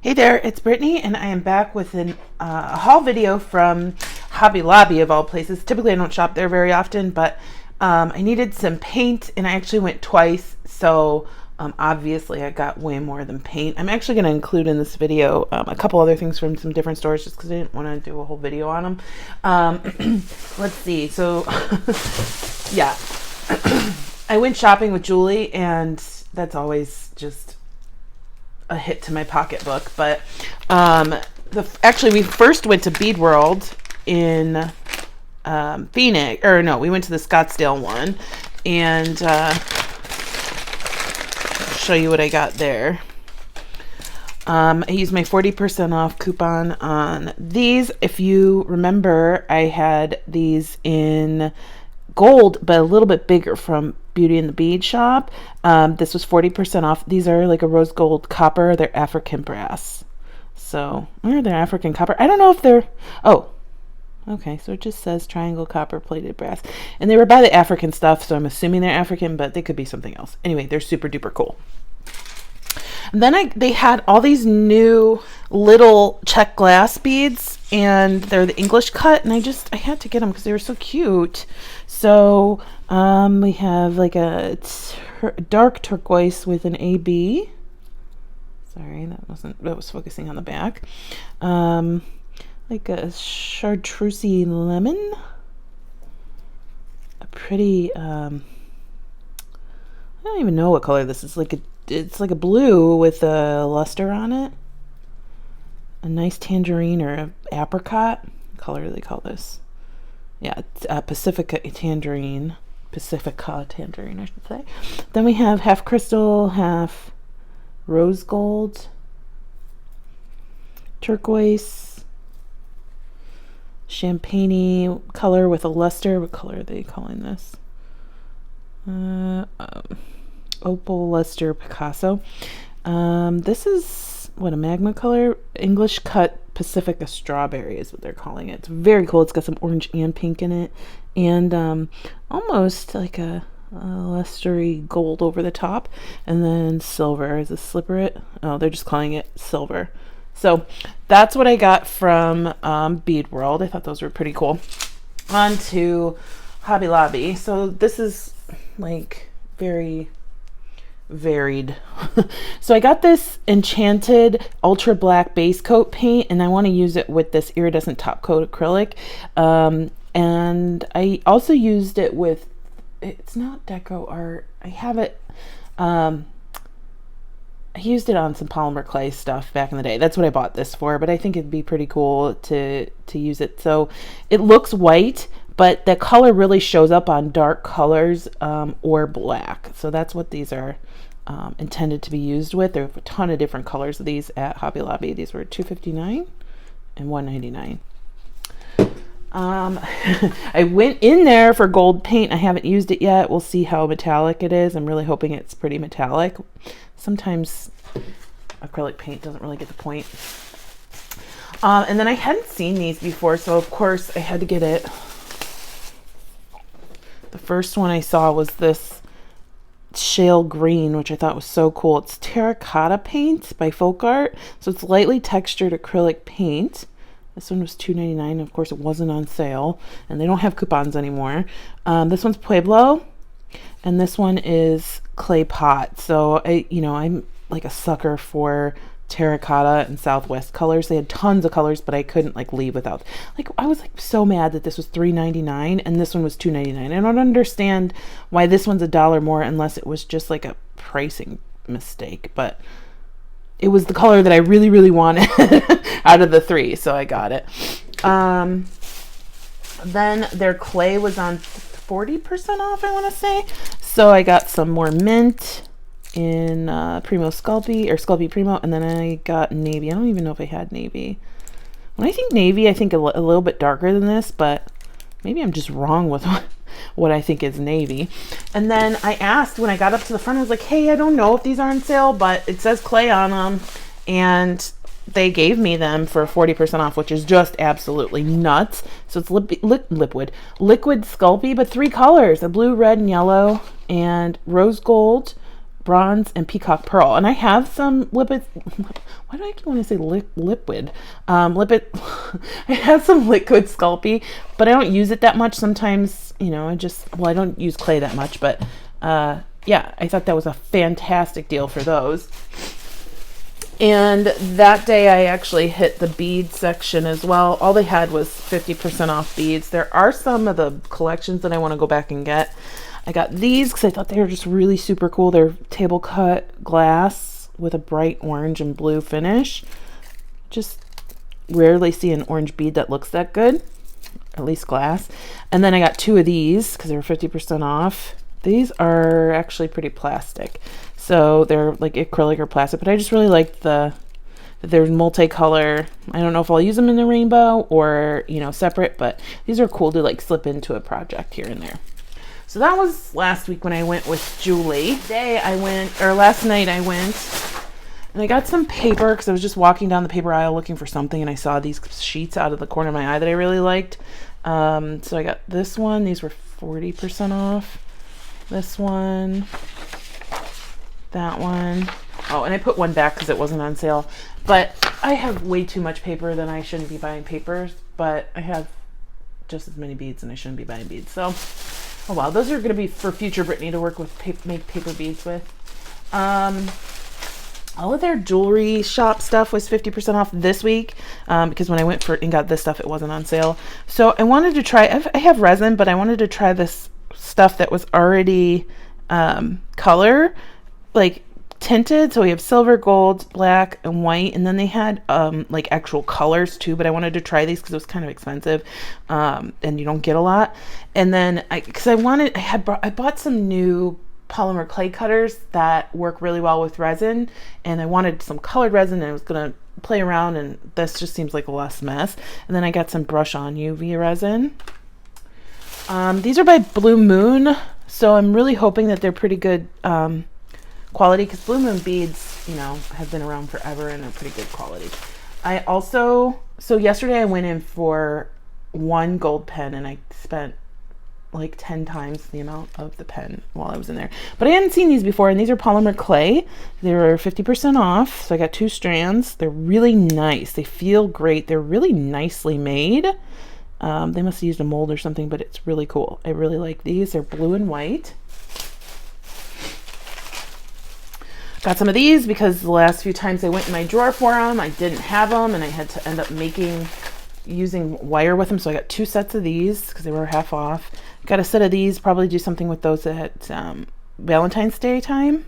Hey there, it's Brittany, and I am back with a haul video from Hobby Lobby of all places. Typically, I don't shop there very often, but I needed some paint, and I actually went twice, so obviously I got way more than paint. I'm actually going to include in this video a couple other things from some different stores, just because I didn't want to do a whole video on them. Let's see, so yeah, I went shopping with Julie, and that's always just a hit to my pocketbook. But actually we first went to Bead World in Phoenix, or no, we went to the Scottsdale one, and I'll show you what I got there. I used my 40% off coupon on these. If you remember, I had these in gold, but a little bit bigger from Beauty and the Bead shop. This was 40% off. These are like a rose gold copper. They're African brass. So, or they're African copper. I don't know if they're, oh, okay. So it just says triangle copper plated brass. And they were by the African stuff, so I'm assuming they're African, but they could be something else. Anyway, they're super duper cool. And then they had all these new little check glass beads, and they're the English cut, and I had to get them because they were so cute. So we have like a dark turquoise with an AB. Sorry, that was focusing on the back. Like a chartreusey lemon. A pretty I don't even know what color this is. It's like a blue with a luster on it. A nice tangerine or a apricot. What color do they call this? Yeah, it's Pacifica tangerine, I should say. Then we have half crystal, half rose gold, turquoise, champagne color with a luster. What color are they calling this? Opal luster Picasso. This is what, a magma color, English cut Pacifica strawberry is what they're calling it. It's very cool. It's got some orange and pink in it, and almost like a lustery gold over the top, and then silver. Is a slipper? Oh, they're just calling it silver. So that's what I got from Bead World. I thought those were pretty cool. On to Hobby Lobby. So this is like very varied. So I got this enchanted ultra black base coat paint, and I want to use it with this iridescent top coat acrylic, and I also used it with, it's not deco art, I have it, I used it on some polymer clay stuff back in the day. That's what I bought this for, but I think it'd be pretty cool to use it. So it looks white, but the color really shows up on dark colors or black. So that's what these are intended to be used with. There are a ton of different colors of these at Hobby Lobby. These were $2.59 and $1.99. I went in there for gold paint. I haven't used it yet. We'll see how metallic it is. I'm really hoping it's pretty metallic. Sometimes acrylic paint doesn't really get the point. And then I hadn't seen these before, so of course I had to get it. The first one I saw was this shale green, which I thought was so cool. It's terracotta paint by Folk Art, so it's lightly textured acrylic paint. This one was $2.99. Of course, it wasn't on sale, and they don't have coupons anymore. This one's Pueblo, and this one is Clay Pot. So I'm like a sucker for terracotta and Southwest colors. They had tons of colors, but I couldn't leave without. I was so mad that this was $3.99 and this one was $2.99. I don't understand why this one's $1 more unless it was just like a pricing mistake, but it was the color that I really, really wanted out of the three, so I got it. Then their clay was on 40% off, I want to say. So I got some more mint in Primo Sculpey, or Sculpey Primo, and then I got navy. I don't even know if I had navy. When I think navy, I think a little bit darker than this, but maybe I'm just wrong with what I think is navy. And then I asked when I got up to the front, I was like, hey, I don't know if these are on sale, but it says clay on them, and they gave me them for 40% off, which is just absolutely nuts. So it's liquid Sculpey, but three colors, a blue, red, and yellow, and rose gold bronze and peacock pearl, and I have some liquid. Why do I keep wanting to say liquid? Liquid. I have some liquid Sculpey, but I don't use it that much. Sometimes, you know, I don't use clay that much, but yeah, I thought that was a fantastic deal for those. And that day I actually hit the bead section as well. All they had was 50% off beads. There are some of the collections that I want to go back and get. I got these because I thought they were just really super cool. They're table cut glass with a bright orange and blue finish. Just rarely see an orange bead that looks that good, at least glass. And then I got 2 of these because they were 50% off. These are actually pretty plastic. So they're like acrylic or plastic, but I just really like that they're multicolor. I don't know if I'll use them in the rainbow or, you know, separate, but these are cool to like slip into a project here and there. So that was last week when I went with Julie. Last night I went and I got some paper because I was just walking down the paper aisle looking for something, and I saw these sheets out of the corner of my eye that I really liked. So I got this one. These were 40% off. This one. That one. Oh, and I put one back because it wasn't on sale. But I have way too much paper than I shouldn't be buying papers. But I have just as many beads and I shouldn't be buying beads. So, oh wow, those are going to be for future Brittany to work with, make paper beads with. All of their jewelry shop stuff was 50% off this week because when I went and got this stuff, it wasn't on sale. So I wanted to try, I have resin, but I wanted to try this stuff that was already color, like tinted. So we have silver, gold, black, and white, and then they had like actual colors too, but I wanted to try these because it was kind of expensive and you don't get a lot. And then I bought some new polymer clay cutters that work really well with resin, and I wanted some colored resin, and I was gonna play around, and this just seems like a less mess. And then I got some brush on UV resin. These are by Blue Moon, so I'm really hoping that they're pretty good quality, because Blue Moon beads, you know, have been around forever and are pretty good quality. So yesterday I went in for one gold pen, and I spent like 10 times the amount of the pen while I was in there. But I hadn't seen these before, and these are polymer clay. They were 50% off, so I got 2 strands. They're really nice. They feel great. They're really nicely made. They must have used a mold or something, but it's really cool. I really like these. They're blue and white. Got some of these because the last few times I went in my drawer for them, I didn't have them, and I had to end up using wire with them. So I got 2 sets of these because they were half off. Got a set of these, probably do something with those at Valentine's Day time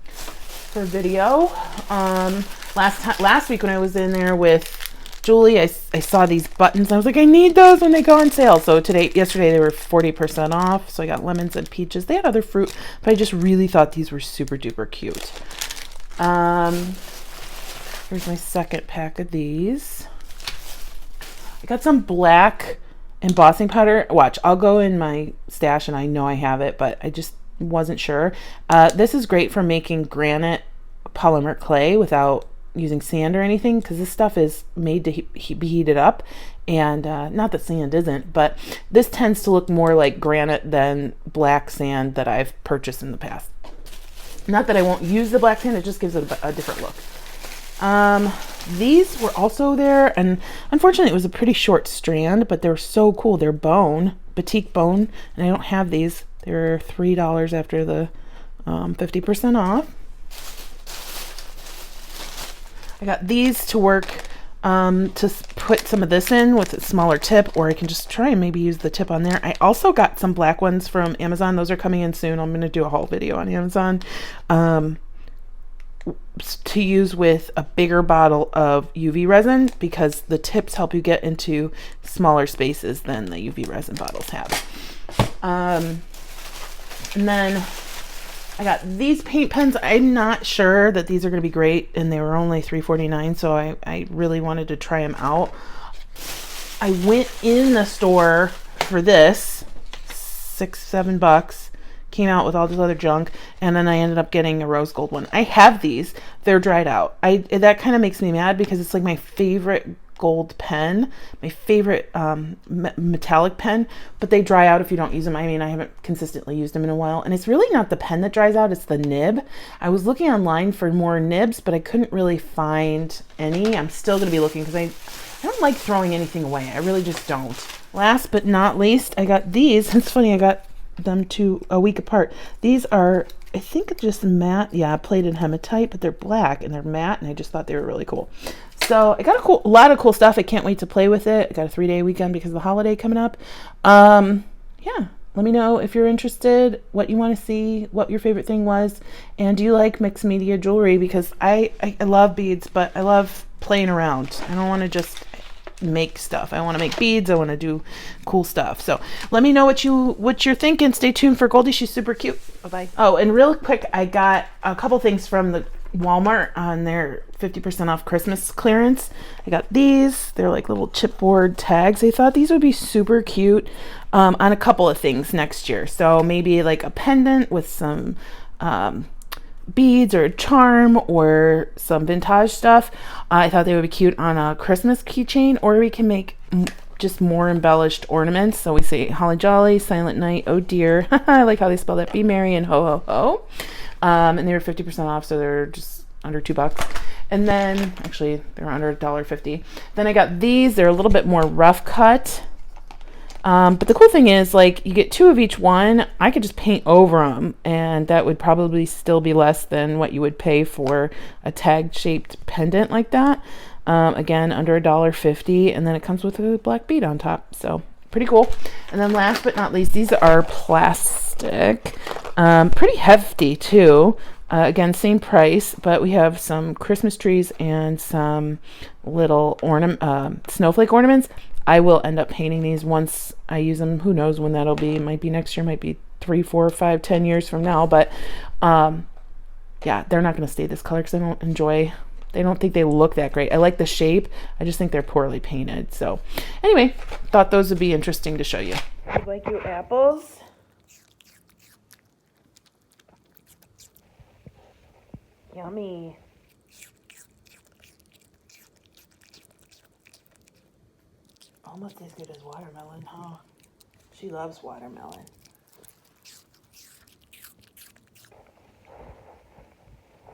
for video. Last week when I was in there with Julie, I saw these buttons, and I was like, I need those when they go on sale. So yesterday they were 40% off. So I got lemons and peaches. They had other fruit, but I just really thought these were super duper cute. Here's my second pack of these. I got some black embossing powder. Watch, I'll go in my stash, and I know I have it, but I just wasn't sure. This is great for making granite polymer clay without using sand or anything, because this stuff is made to be heated up, and not that sand isn't, but this tends to look more like granite than black sand that I've purchased in the past. Not that I won't use the black sand, it just gives it a different look. These were also there, and unfortunately it was a pretty short strand, but they're so cool. They're bone, batik bone, and I don't have these. They're $3 after the 50% off. I got these to work to put some of this in with a smaller tip, or I can just try and maybe use the tip on there. I also got some black ones from Amazon. Those are coming in soon. I'm going to do a haul video on Amazon to use with a bigger bottle of UV resin, because the tips help you get into smaller spaces than the UV resin bottles have. And then I got these paint pens. I'm not sure that these are going to be great, and they were only $3.49, so I really wanted to try them out. I went in the store for this, $6-7, came out with all this other junk, and then I ended up getting a rose gold one. I have these. They're dried out. That kind of makes me mad, because it's like my favorite gold pen, my favorite metallic pen, but they dry out if you don't use them. I mean, I haven't consistently used them in a while, and it's really not the pen that dries out, it's the nib. I was looking online for more nibs, but I couldn't really find any. I'm still going to be looking because I don't like throwing anything away. I really just don't. Last but not least, I got these. It's funny, I got them a week apart. These are, I think, just matte, plated hematite, but they're black and they're matte, and I just thought they were really cool. So I got a lot of cool stuff. I can't wait to play with it. I got a 3-day weekend because of the holiday coming up. Yeah, let me know if you're interested, what you want to see, what your favorite thing was, and do you like mixed media jewelry? Because I love beads, but I love playing around. I don't want to just make stuff. I want to make beads. I want to do cool stuff. So let me know what you're thinking. Stay tuned for Goldie. She's super cute. Bye-bye. Oh, and real quick, I got a couple things from the Walmart on their 50% off Christmas clearance. I got these. They're like little chipboard tags. I thought these would be super cute on a couple of things next year. So maybe like a pendant with some beads or a charm or some vintage stuff. I thought they would be cute on a Christmas keychain, or we can make just more embellished ornaments. So we say holly jolly, silent night, oh dear. I like how they spell that, be merry, and ho ho ho. And they were 50% off, so they're just under $2. And then actually they're under $1.50. Then I got these. They're a little bit more rough cut. But the cool thing is, like, you get 2 of each one. I could just paint over them, and that would probably still be less than what you would pay for a tag-shaped pendant like that. Again, under $1.50, and then it comes with a black bead on top. So pretty cool. And then last but not least, these are plastic. Pretty hefty too. Again, same price, but we have some Christmas trees and some little snowflake ornaments. I will end up painting these once I use them. Who knows when that'll be? It might be next year, might be 3, 4, 5, 10 years from now. But yeah, they're not going to stay this color because they don't think they look that great. I like the shape. I just think they're poorly painted. So anyway, thought those would be interesting to show you. You like your apples? Yummy. Almost as good as watermelon, huh? She loves watermelon.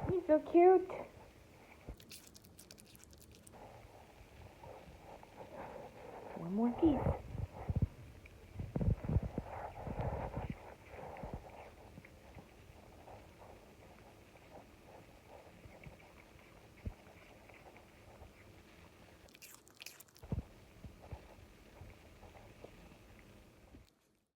He's so cute. One more piece.